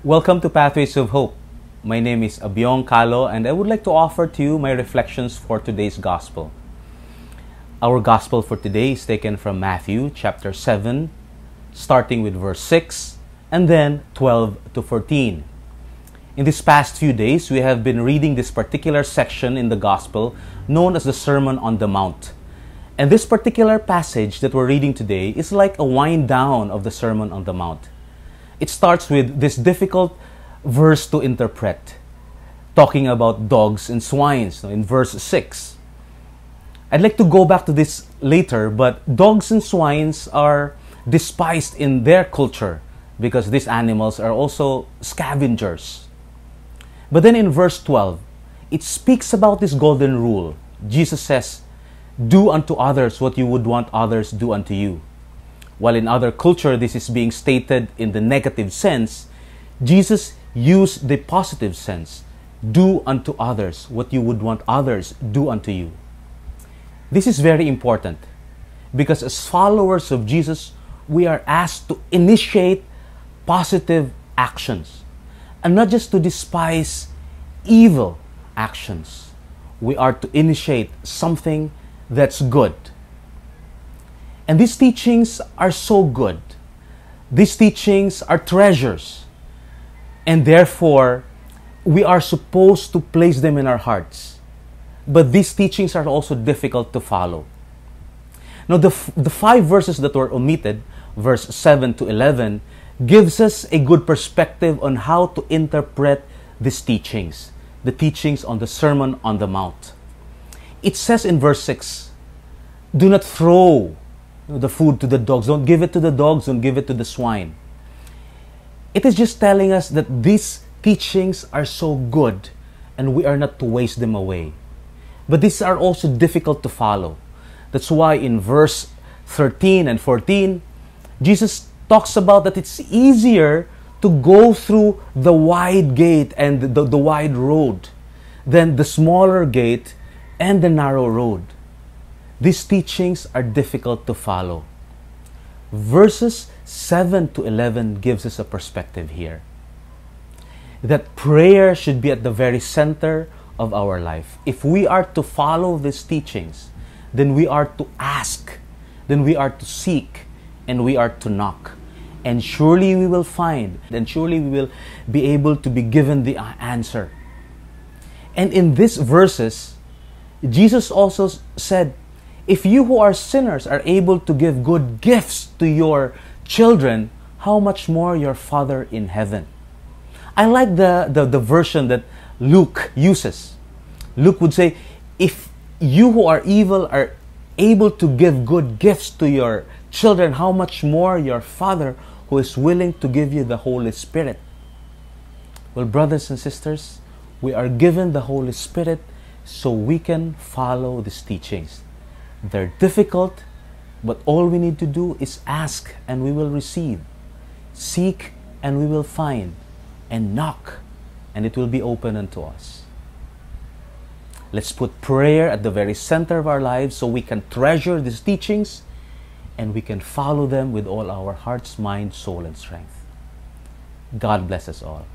Welcome to Pathways of Hope. My name is Abyong Kalo and I would like to offer to you my reflections for today's Gospel. Our Gospel for today is taken from Matthew chapter 7, starting with verse 6 and then 12 to 14. In these past few days, we have been reading this particular section in the Gospel known as the Sermon on the Mount. And this particular passage that we're reading today is like a wind down of the Sermon on the Mount. It starts with this difficult verse to interpret, talking about dogs and swines in verse 6. I'd like to go back to this later, but dogs and swines are despised in their culture because these animals are also scavengers. But then in verse 12, it speaks about this golden rule. Jesus says, "Do unto others what you would want others do unto you." While in other culture, this is being stated in the negative sense, Jesus used the positive sense. Do unto others what you would want others do unto you. This is very important because as followers of Jesus, we are asked to initiate positive actions and not just to despise evil actions. We are to initiate something that's good. And these teachings are so good. These teachings are treasures. And therefore, we are supposed to place them in our hearts. But these teachings are also difficult to follow. Now, the five verses that were omitted, verse 7 to 11, gives us a good perspective on how to interpret these teachings, the teachings on the Sermon on the Mount. It says in verse 6, "Do not throw the food to the dogs. Don't give it to the dogs. Don't give it to the swine." It is just telling us that these teachings are so good and we are not to waste them away. But these are also difficult to follow. That's why in verse 13 and 14, Jesus talks about that it's easier to go through the wide gate and the wide road than the smaller gate and the narrow road. These teachings are difficult to follow. Verses 7 to 11 gives us a perspective here. That prayer should be at the very center of our life. If we are to follow these teachings, then we are to ask, then we are to seek, and we are to knock. And surely we will find, and surely we will be able to be given the answer. And in these verses, Jesus also said, if you who are sinners are able to give good gifts to your children, how much more your Father in heaven? I like the version that Luke uses. Luke would say, if you who are evil are able to give good gifts to your children, how much more your Father who is willing to give you the Holy Spirit? Well, brothers and sisters, we are given the Holy Spirit so we can follow these teachings. They're difficult, but all we need to do is ask and we will receive. Seek and we will find. And knock and it will be open unto us. Let's put prayer at the very center of our lives so we can treasure these teachings and we can follow them with all our hearts, mind, soul, and strength. God bless us all.